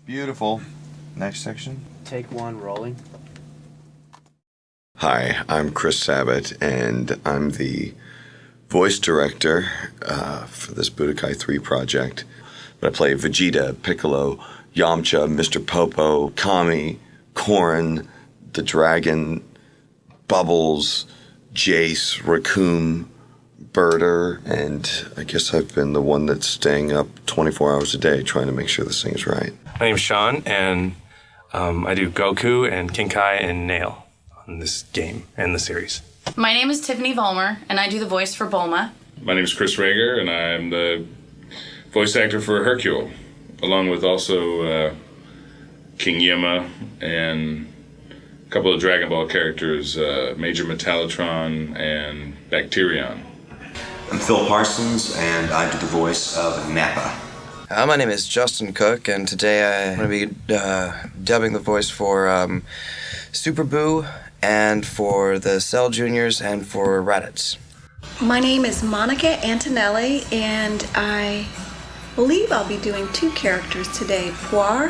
Beautiful. Next section. Take one, rolling. Hi, I'm Chris Sabat, and I'm the voice director for this Budokai 3 project. I play Vegeta, Piccolo, Yamcha, Mr. Popo, Kami, Korin, the Dragon, Bubbles, Jace, Raccoon, Birder, and I guess I've been the one that's staying up 24 hours a day trying to make sure this thing is right. My name's Sean, and I do Goku and Kinkai and Nail on this game and the series. My name is Tiffany Vollmer, and I do the voice for Bulma. My name is Chris Rager, and I'm the voice actor for Hercule, along with also King Yima and a couple of Dragon Ball characters, Major Metallotron and Bacterion. I'm Phil Parsons, and I do the voice of Nappa. My name is Justin Cook, and today I'm going to be dubbing the voice for Super Boo, and for the Cell Juniors, and for Raditz. My name is Monica Antonelli, and I believe I'll be doing two characters today. Puar,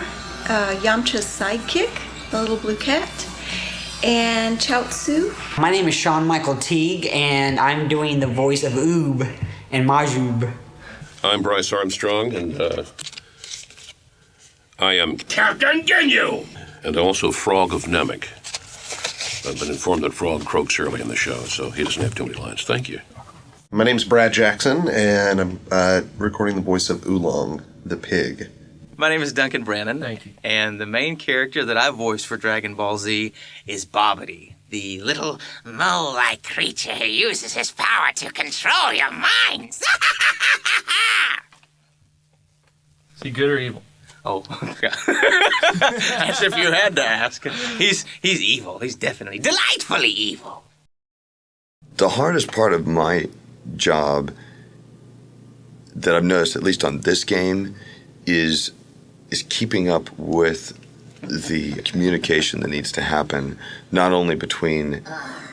Yamcha's sidekick, the little blue cat, and Chaozu. My name is Sean Michael Teague, and I'm doing the voice of Oob and Majub. I'm Bryce Armstrong, and I am Captain Ginyu! And also Frog of Namek. I've been informed that Frog croaks early in the show, so he doesn't have too many lines. Thank you. My name's Brad Jackson, and I'm recording the voice of Oolong, the pig. My name is Duncan Brannon. Thank you. And the main character that I voice for Dragon Ball Z is Bobbity, the little mole-like creature who uses his power to control your minds. Is he good or evil? Oh, as if you had to ask. He's evil. He's definitely delightfully evil. The hardest part of my job that I've noticed, at least on this game, is keeping up with the communication that needs to happen, not only between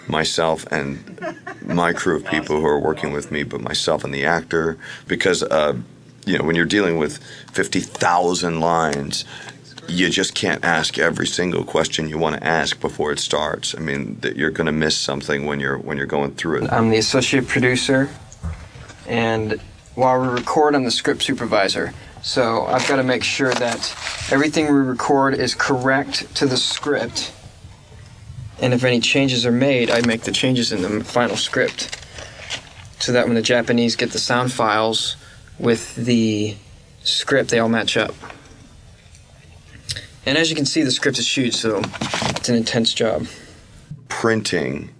myself and my crew of people who are working with me, but myself and the actor, because when you're dealing with 50,000 lines, you just can't ask every single question you want to ask before it starts. I mean, you're going to miss something when you're going through it. I'm the associate producer, and while we record, I'm the script supervisor. So I've got to make sure that everything we record is correct to the script. And if any changes are made, I make the changes in the final script. So that when the Japanese get the sound files with the script, they all match up. And as you can see, the script is huge, so it's an intense job. Printing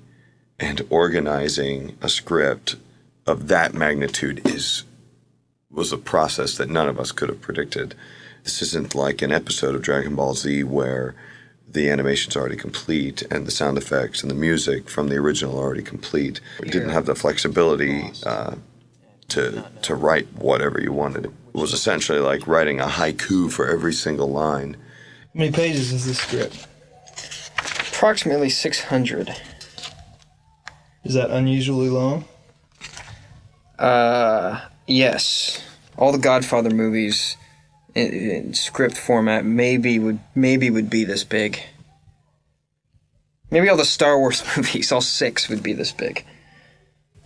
and organizing a script of that magnitude was a process that none of us could have predicted. This isn't like an episode of Dragon Ball Z where the animation's already complete and the sound effects and the music from the original are already complete. We didn't have the flexibility to write whatever you wanted. It was essentially like writing a haiku for every single line. How many pages is this script? Approximately 600. Is that unusually long? Yes. All the Godfather movies in script format maybe would be this big. Maybe all the Star Wars movies, all 6, would be this big.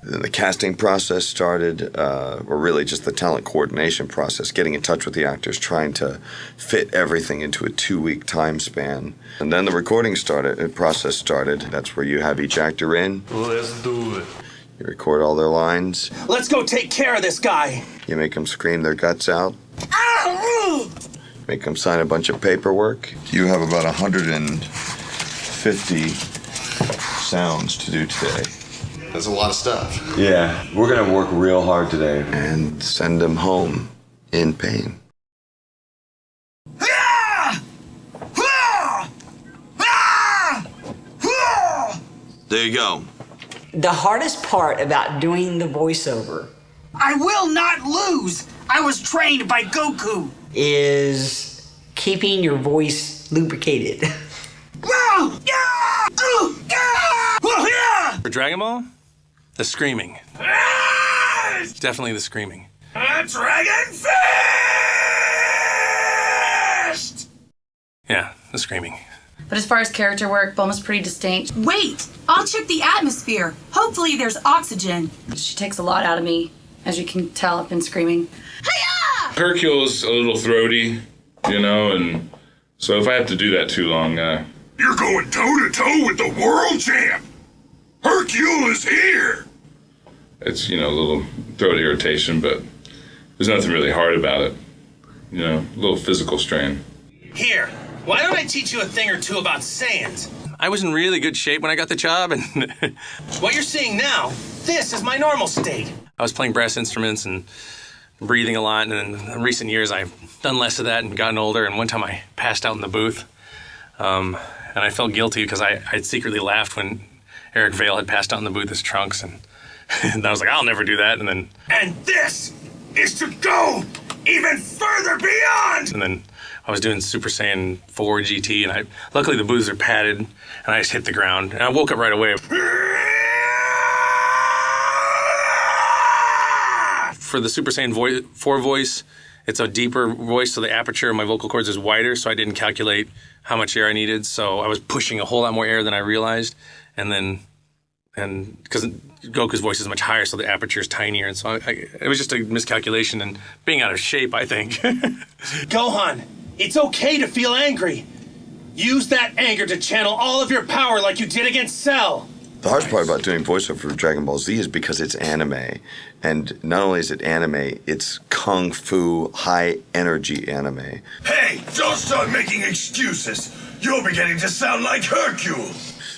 Then the casting process started, or really just the talent coordination process, getting in touch with the actors, trying to fit everything into a 2-week time span. And then the recording process started. That's where you have each actor in. Let's do it. You record all their lines. Let's go take care of this guy. You make them scream their guts out. Make them sign a bunch of paperwork. You have about 150 sounds to do today. That's a lot of stuff. Yeah, we're going to work real hard today and send them home in pain. There you go. The hardest part about doing the voiceover, I will not lose. I was trained by Goku. Is keeping your voice lubricated. For Dragon Ball, the screaming. Definitely the screaming. Dragon Fist! screaming. But as far as character work, Bulma's pretty distinct. Wait, I'll check the atmosphere. Hopefully there's oxygen. She takes a lot out of me, as you can tell. I've been screaming. Hercule's a little throaty, you know, and so if I have to do that too long, You're going toe-to-toe with the world champ! Hercule is here! it's, you know, a little throat irritation, but there's nothing really hard about it. You know, a little physical strain. Here, why don't I teach you a thing or two about Saiyans? I was in really good shape when I got the job, and What you're seeing now, this is my normal state. I was playing brass instruments and breathing a lot, and in recent years I've done less of that and gotten older, and one time I passed out in the booth, and I felt guilty because I'd secretly laughed when Eric Vale had passed out in the booth as Trunks, and, and I was like, I'll never do that, and then... And this is to go even further beyond! And then I was doing Super Saiyan 4 GT, and luckily the booths are padded, and I just hit the ground, and I woke up right away. For the Super Saiyan 4 voice, it's a deeper voice, so the aperture of my vocal cords is wider, so I didn't calculate how much air I needed, so I was pushing a whole lot more air than I realized, and because Goku's voice is much higher, so the aperture is tinier, and so it was just a miscalculation and being out of shape, I think. Gohan, it's okay to feel angry. Use that anger to channel all of your power like you did against Cell. The hardest part about doing voiceover for Dragon Ball Z is because it's anime. And not only is it anime, it's kung fu, high energy anime. Hey, don't start making excuses! You're beginning to sound like Hercule!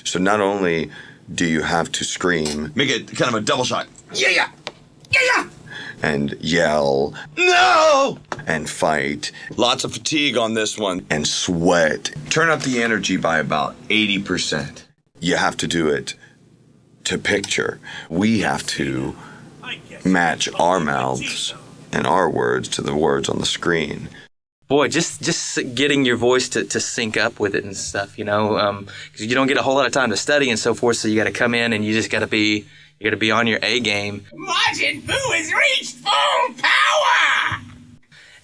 So not only do you have to scream, Make it kind of a double shot. Yeah! Yeah! and yell, no! And fight. Lots of fatigue on this one. And sweat. Turn up the energy by about 80%. You have to do it to picture. We have to match our mouths and our words to the words on the screen. Boy, just getting your voice to sync up with it and stuff, you know, because you don't get a whole lot of time to study and so forth, so you got to come in and you just got to be on your A game. Majin Buu has reached full power!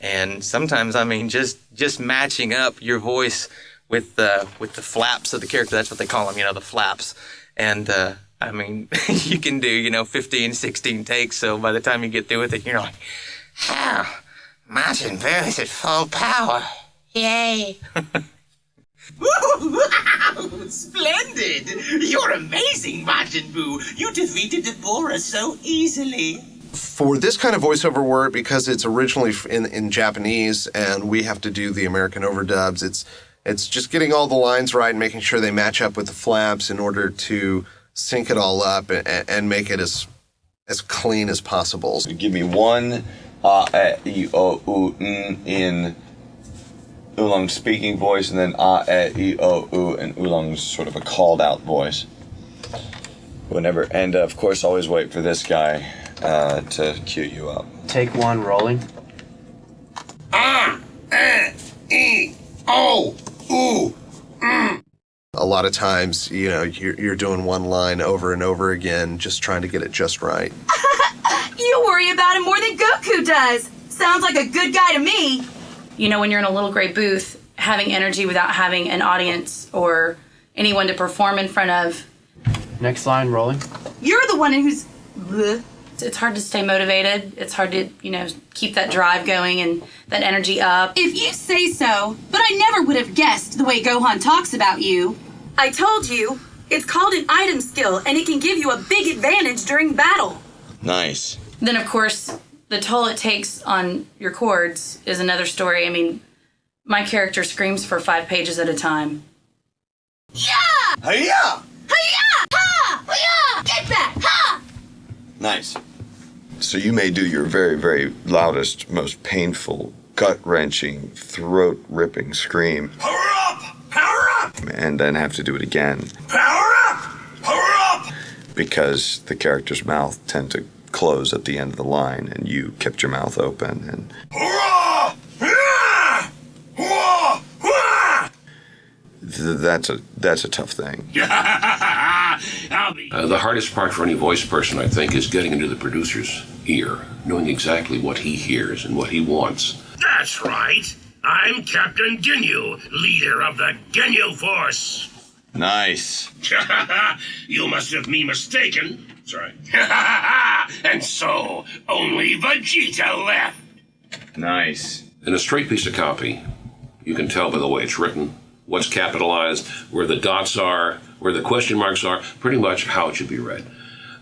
And sometimes, I mean, just matching up your voice with the flaps of the character, that's what they call them, you know, the flaps. And, I mean, you can do, 15, 16 takes, so by the time you get through with it, you're like, Oh, Majin Buu is at full power. Yay! Splendid! You're amazing, Majin Buu. You defeated Deborah so easily. For this kind of voiceover work, because it's originally in Japanese and we have to do the American overdubs, it's just getting all the lines right and making sure they match up with the flaps in order to sync it all up and make it as clean as possible. So give me one e, o, u, n in Oolong's speaking voice, and then e, o, u in Oolong's sort of a called out voice. Whenever, and of course, always wait for this guy to cue you up. Take one, rolling. E, O, U, A lot of times, you're doing one line over and over again, just trying to get it just right. You worry about him more than Goku does. Sounds like a good guy to me. When you're in a little gray booth, having energy without having an audience or anyone to perform in front of. Next line, rolling. You're the one who's... Bleh. It's hard to stay motivated. It's hard to, keep that drive going and that energy up. If you say so, but I never would have guessed the way Gohan talks about you. I told you, it's called an item skill, and it can give you a big advantage during battle. Nice. Then, of course, the toll it takes on your chords is another story. I mean, my character screams for 5 pages at a time. Yeah! Hi-ya! Hi-ya! Ha! Hi-ya! Get back! Ha! Nice. So you may do your very, very loudest, most painful, gut-wrenching, throat-ripping scream. Power up! Power up! And then have to do it again. Power up! Power up! Because the character's mouth tend to close at the end of the line, and you kept your mouth open, and Hurrah! Hurrah! Hurrah! Hurrah! that's a tough thing. The hardest part for any voice person, I think, is getting into the producer's ear, knowing exactly what he hears and what he wants. That's right. I'm Captain Ginyu, leader of the Ginyu Force. Nice. You must have me mistaken. Sorry. And so, only Vegeta left. Nice. In a straight piece of copy, you can tell by the way it's written, what's capitalized, where the dots are, where the question marks are, pretty much how it should be read.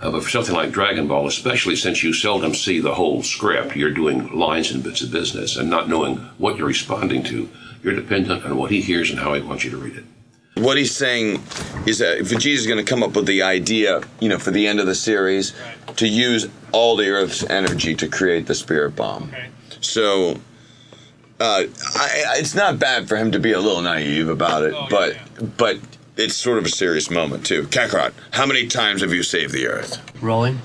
But for something like Dragon Ball, especially since you seldom see the whole script, you're doing lines and bits of business and not knowing what you're responding to, you're dependent on what he hears and how he wants you to read it. What he's saying is that Vegeta's going to come up with the idea, for the end of the series, to use all the Earth's energy to create the Spirit Bomb. Okay. So, it's not bad for him to be a little naive about it, but it's sort of a serious moment too. Kakarot, how many times have you saved the Earth? Rolling.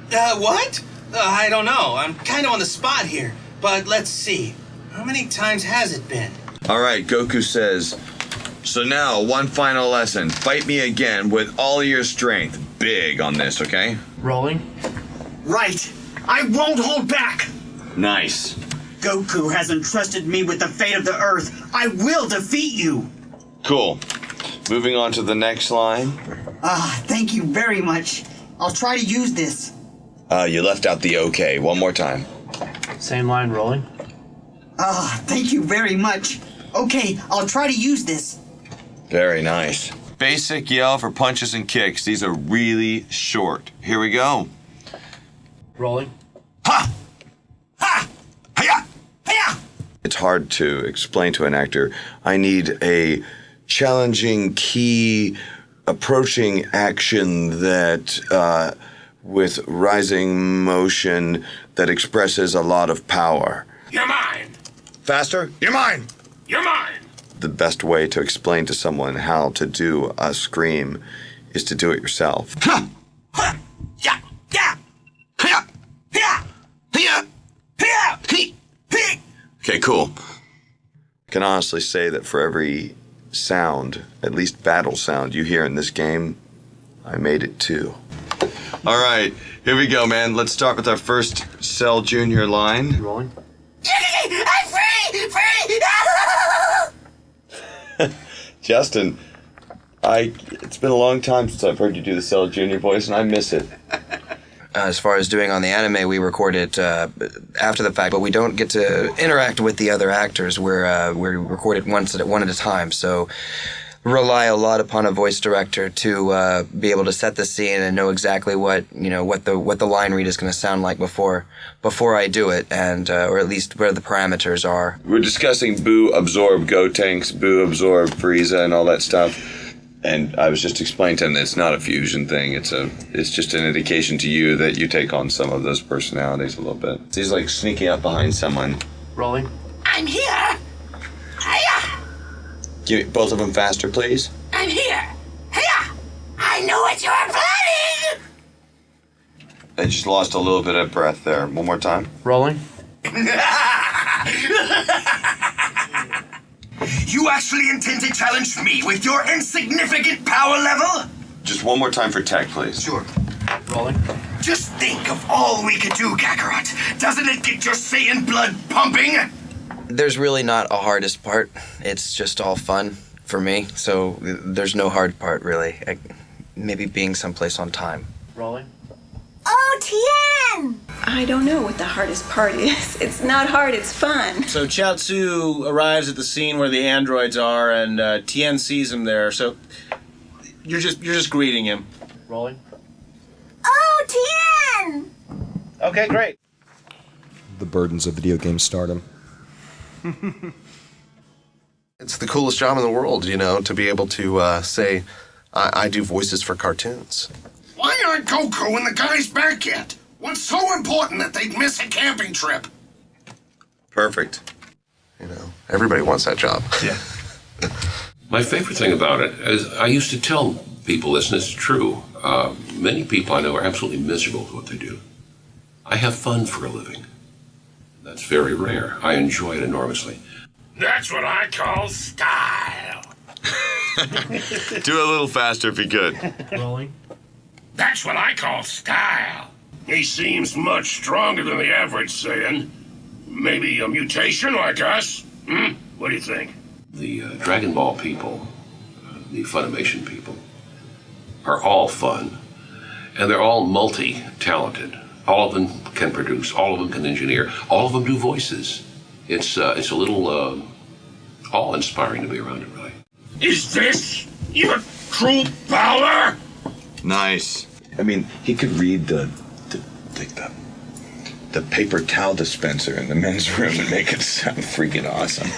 What? I don't know. I'm kind of on the spot here. But let's see. How many times has it been? All right, Goku says, so now one final lesson. Fight me again with all your strength. Big on this, okay? Rolling. Right. I won't hold back. Nice. Goku has entrusted me with the fate of the Earth. I will defeat you. Cool. Moving on to the next line. Thank you very much. I'll try to use this. You left out the okay. One more time. Same line, rolling. Thank you very much. Okay, I'll try to use this. Very nice. Basic yell for punches and kicks. These are really short. Here we go. Rolling. Ha! Ha! Hiya! Hiya! It's hard to explain to an actor, I need a challenging, key, approaching action that, with rising motion, that expresses a lot of power. You're mine. Faster? You're mine. You're mine. The best way to explain to someone how to do a scream is to do it yourself. Ha! Ha! Ya! Ya! Hiya! Hiya! Hiya! Hiya! He! He! Okay, cool. I can honestly say that for every sound, at least battle sound, you hear in this game, I made it too. All right, here we go, man. Let's start with our first Cell Jr. line. Rolling. I'm free! Free! Justin, it's been a long time since I've heard you do the Cell Jr. voice, and I miss it. As far as doing on the anime, we record it after the fact, but we don't get to interact with the other actors. We record it one at a time, so rely a lot upon a voice director to be able to set the scene and know exactly what the line read is going to sound like before I do it, and or at least where the parameters are. We're discussing Boo absorb Gotenks, Boo absorb Frieza, and all that stuff. And I was just explaining to him that it's not a fusion thing. It's just an indication to you that you take on some of those personalities a little bit. He's like sneaking up behind someone. Rolling. I'm here. Hiya! Give me both of them faster, please. I'm here. Hiya! I know what you are planning. I just lost a little bit of breath there. One more time. Rolling. You actually intend to challenge me with your insignificant power level? Just one more time for tech, please. Sure. Rolling. Just think of all we could do, Kakarot. Doesn't it get your Saiyan blood pumping? There's really not a hardest part. It's just all fun for me, so there's no hard part, really. Maybe being someplace on time. Rolling. Oh, Tien! I don't know what the hardest part is. It's not hard, it's fun. So Chaozu arrives at the scene where the androids are, and Tien sees him there. So you're just greeting him. Rolling. Oh, Tien! Okay, great. The burdens of video game stardom. It's the coolest job in the world, to be able to say, I do voices for cartoons. Why aren't Goku and the guys back yet? What's so important that they'd miss a camping trip? Perfect. Everybody wants that job. Yeah. My favorite thing about it is I used to tell people this, and it's true. Many people I know are absolutely miserable with what they do. I have fun for a living. That's very rare. I enjoy it enormously. That's what I call style. Do it a little faster if you could. Rolling. That's what I call style. He seems much stronger than the average Saiyan. Maybe a mutation like us? What do you think? The Dragon Ball people, the Funimation people, are all fun. And they're all multi-talented. All of them can produce, all of them can engineer, all of them do voices. It's a little awe-inspiring to be around it, really. Is this your true power? Nice. I mean, he could read the paper towel dispenser in the men's room and make it sound freaking awesome.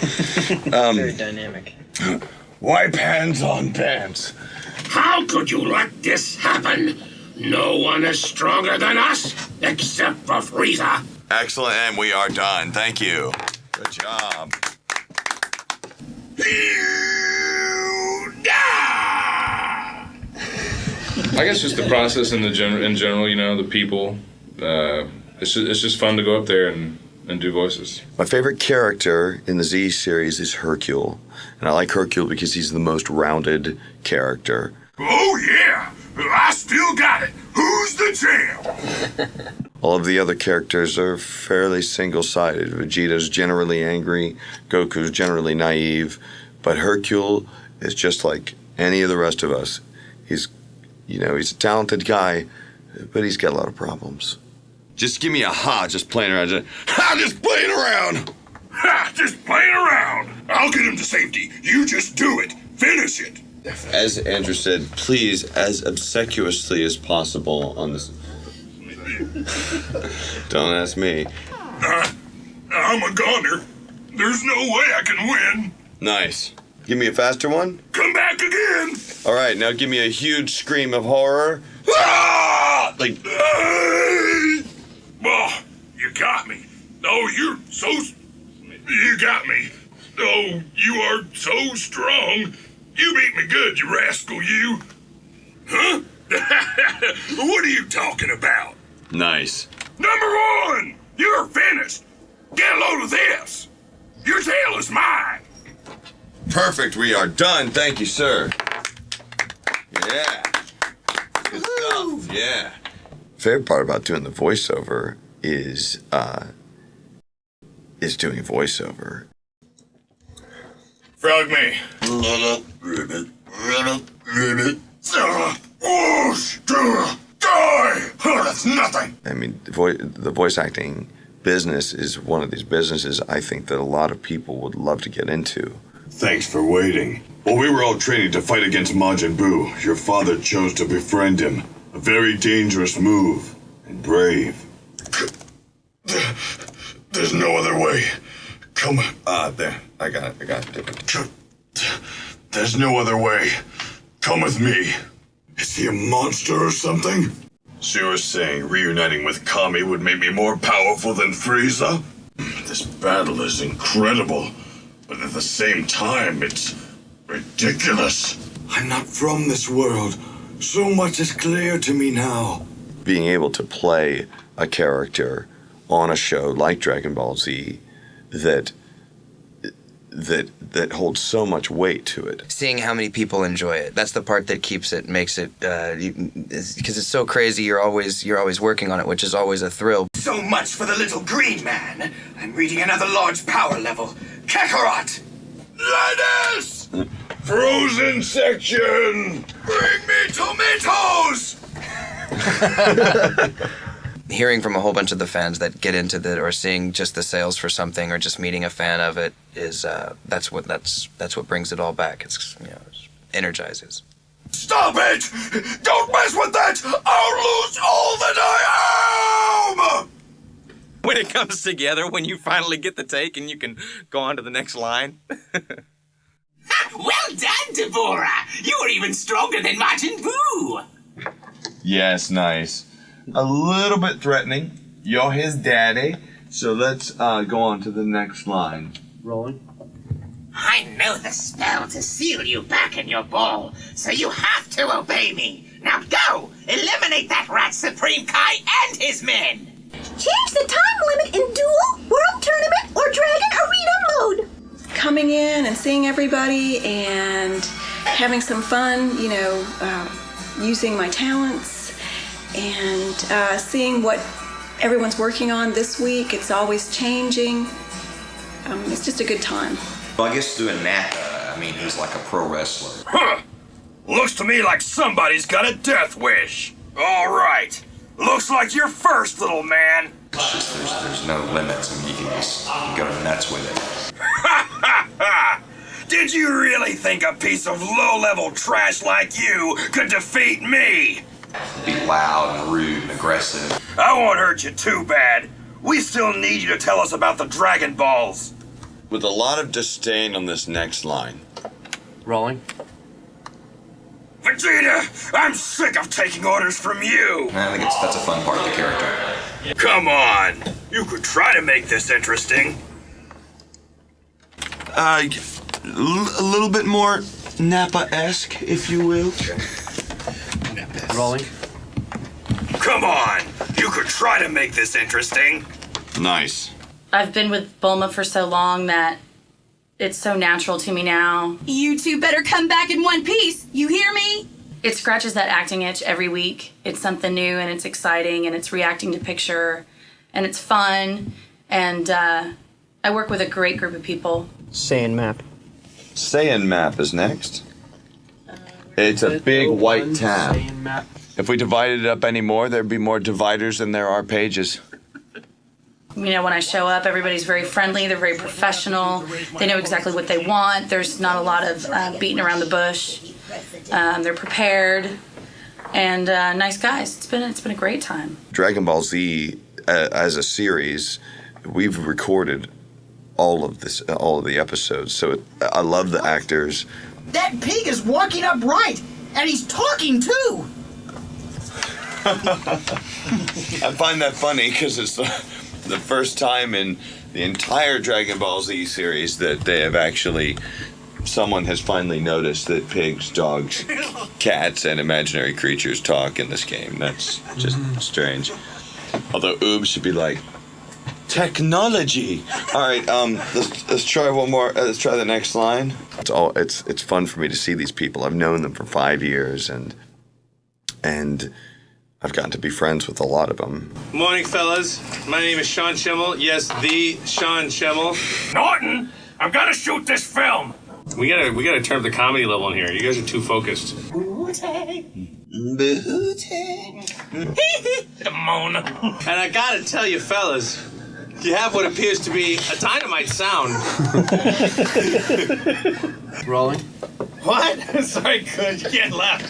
Very dynamic. Wipe hands on pants. How could you let this happen? No one is stronger than us, except for Frieza. Excellent, and we are done. Thank you. Good job. I guess just the process in general, you know, the people. It's just fun to go up there and do voices. My favorite character in the Z series is Hercule. And I like Hercule because he's the most rounded character. Oh, yeah. I still got it. Who's the champ? All of the other characters are fairly single-sided. Vegeta's generally angry, Goku's generally naive, but Hercule is just like any of the rest of us. He's a talented guy, but he's got a lot of problems. Just give me a just playing around. Just playing around! Just playing around. I'll get him to safety. You just do it. Finish it. As Andrew said, please, as obsequiously as possible on this. Don't ask me. I'm a goner. There's no way I can win. Nice. Give me a faster one. Come back again. All right, now give me a huge scream of horror. Ah! Like. Oh, you got me. Oh, you got me. Oh, you are so strong. You beat me good, you rascal, you. Huh? What are you talking about? Nice. Number 1, you're finished. Get a load of this. Your tail is mine. Perfect, we are done. Thank you, sir. Yeah. Good stuff. Yeah. Favorite part about doing the voiceover is doing voiceover. Frog me. Die! Oh, that's nothing. I mean, the voice acting business is one of these businesses I think that a lot of people would love to get into. Thanks for waiting. While we were all training to fight against Majin Buu, your father chose to befriend him. A very dangerous move, and brave. There's no other way. Come on. There. I got it. There's no other way. Come with me. Is he a monster or something? So you were saying reuniting with Kami would make me more powerful than Frieza? This battle is incredible, but at the same time, it's ridiculous. I'm not from this world. So much is clear to me now. Being able to play a character on a show like Dragon Ball Z that holds so much weight to it. Seeing how many people enjoy it, that's the part that makes it, because it's so crazy. You're always working on it, which is always a thrill. So much for the little green man. I'm reading another large power level. Kakarot! Lettuce! Frozen section! Bring me tomatoes! Hearing from a whole bunch of the fans that get into it, or seeing just the sales for something, or just meeting a fan of it, is that's what brings it all back. It energizes. Stop it! Don't mess with that! I'll lose all that I am! When it comes together, when you finally get the take and you can go on to the next line. Well done, Deborah! You were even stronger than Majin Buu! Yes, nice. A little bit threatening. You're his daddy. So let's go on to the next line. Rolling. I know the spell to seal you back in your ball, so you have to obey me. Now go! Eliminate that Rat Supreme Kai and his men! Change the time limit in Duel, World Tournament, or Dragon Arena mode. Coming in and seeing everybody and having some fun, using my talents and seeing what everyone's working on this week. It's always changing. It's just a good time. Well, I guess doing Nappa, I mean, he's like a pro wrestler. Huh! Looks to me like somebody's got a death wish. All right. Looks like you're first, little man. It's just, there's no limits. I mean, you can go nuts with it. Ha ha ha! Did you really think a piece of low-level trash like you could defeat me? Be loud and rude and aggressive. I won't hurt you too bad. We still need you to tell us about the Dragon Balls. With a lot of disdain on this next line. Rolling. Vegeta, I'm sick of taking orders from you. I think that's a fun part of the character. Come on. You could try to make this interesting. A little bit more Nappa-esque, if you will. Rolling. Come on. You could try to make this interesting. Nice. I've been with Bulma for so long that it's so natural to me now. You two better come back in one piece. You hear me? It scratches that acting itch every week. It's something new and it's exciting and it's reacting to picture and it's fun. And I work with a great group of people. Saiyan map. Saiyan map is next. It's a big white tab. If we divided it up anymore, there'd be more dividers than there are pages. You know, when I show up, everybody's very friendly. They're very professional. They know exactly what they want. There's not a lot of beating around the bush. They're prepared and nice guys. It's been a great time. Dragon Ball Z as a series, we've recorded all of the episodes. So I love the actors. That pig is walking upright, and he's talking too. I find that funny because it's the first time in the entire Dragon Ball Z series that they have actually, someone has finally noticed that pigs, dogs, cats, and imaginary creatures talk in this game. That's just strange. Although Oob should be like, technology. All right, let's try one more. Let's try the next line. It's fun for me to see these people. I've known them for 5 years, and I've gotten to be friends with a lot of them. Morning, fellas. My name is Sean Schimmel. Yes, the Sean Schimmel. Norton, I've got to shoot this film. We gotta turn up the comedy level in here. You guys are too focused. Mona. And I gotta tell you, fellas, you have what appears to be a dynamite sound. Rolling. What? Sorry, good. You can't laugh.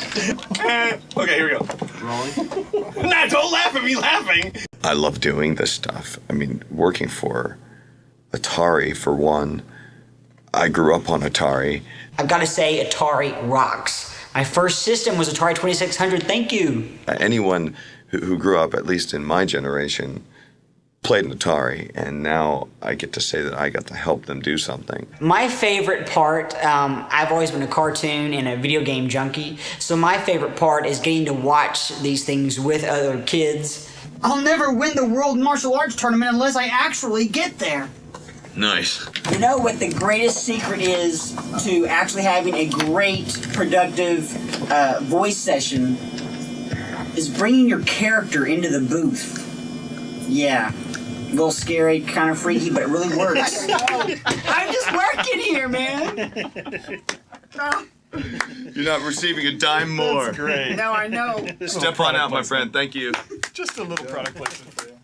Okay, here we go. Rolling. Nah, don't laugh at me laughing. I love doing this stuff. I mean, working for Atari, for one. I grew up on Atari. I've got to say, Atari rocks. My first system was Atari 2600. Thank you. Anyone who grew up, at least in my generation, played an Atari, and now I get to say that I got to help them do something. My favorite part, I've always been a cartoon and a video game junkie, so my favorite part is getting to watch these things with other kids. I'll never win the World Martial Arts Tournament unless I actually get there. Nice. You know what the greatest secret is to actually having a great, productive voice session is bringing your character into the booth. Yeah. A little scary, kind of freaky, but it really works. I'm just working here, man. You're not receiving a dime more. That's great. No, I know. Step on out, my friend. Thank you. Just a little product placement for you.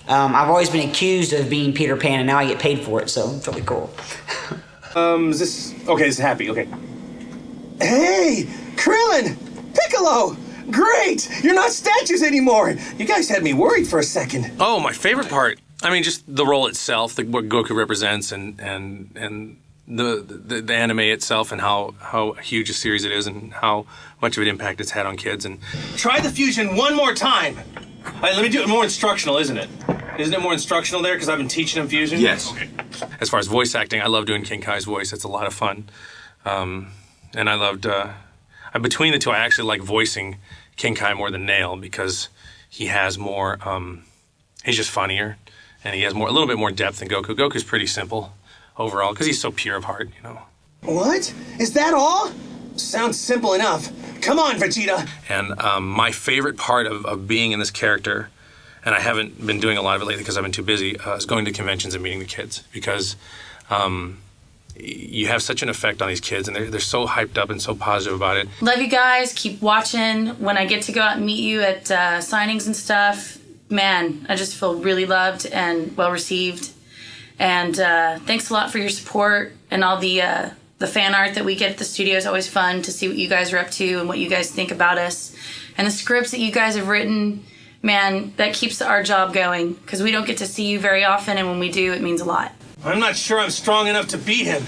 I've always been accused of being Peter Pan, and now I get paid for it, so it's really cool. Is this... Okay, this is happy, okay. Hey! Krillin! Piccolo! Great! You're not statues anymore! You guys had me worried for a second. Oh, my favorite part. I mean, just the role itself, what Goku represents, and the anime itself, and how huge a series it is, and how much of an impact it's had on kids. And try the fusion one more time. All right, let me do it more instructional, isn't it? Isn't it more instructional there? Because I've been teaching him fusion? Yes. Okay. As far as voice acting, I love doing King Kai's voice. It's a lot of fun. And I loved... between the two, I actually like voicing King Kai more than Nail because he has more... he's just funnier, and he has a little bit more depth than Goku. Goku's pretty simple overall because he's so pure of heart, you know. What? Is that all? Sounds simple enough. Come on, Vegeta. And my favorite part of being in this character and I haven't been doing a lot of it lately because I've been too busy, is going to conventions and meeting the kids, because you have such an effect on these kids, and they're so hyped up and so positive about it. Love you guys. Keep watching. When I get to go out and meet you at signings and stuff, man, I just feel really loved and well received. And thanks a lot for your support, and all the fan art that we get at the studio is always fun to see what you guys are up to and what you guys think about us. And the scripts that you guys have written, man, that keeps our job going, because we don't get to see you very often, and when we do, it means a lot. I'm not sure I'm strong enough to beat him,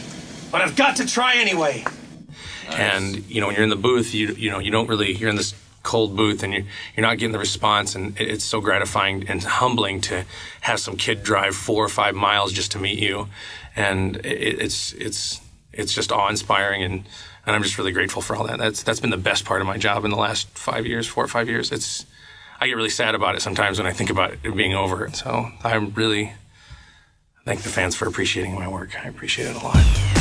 but I've got to try anyway. And you know, when you're in the booth, you don't really, you're in this cold booth, and you're not getting the response, and it's so gratifying and humbling to have some kid drive 4 or 5 miles just to meet you, and it's just awe-inspiring, and I'm just really grateful for all that. That's been the best part of my job in the last 4 or 5 years. I get really sad about it sometimes when I think about it being over. So I'm really thank the fans for appreciating my work. I appreciate it a lot.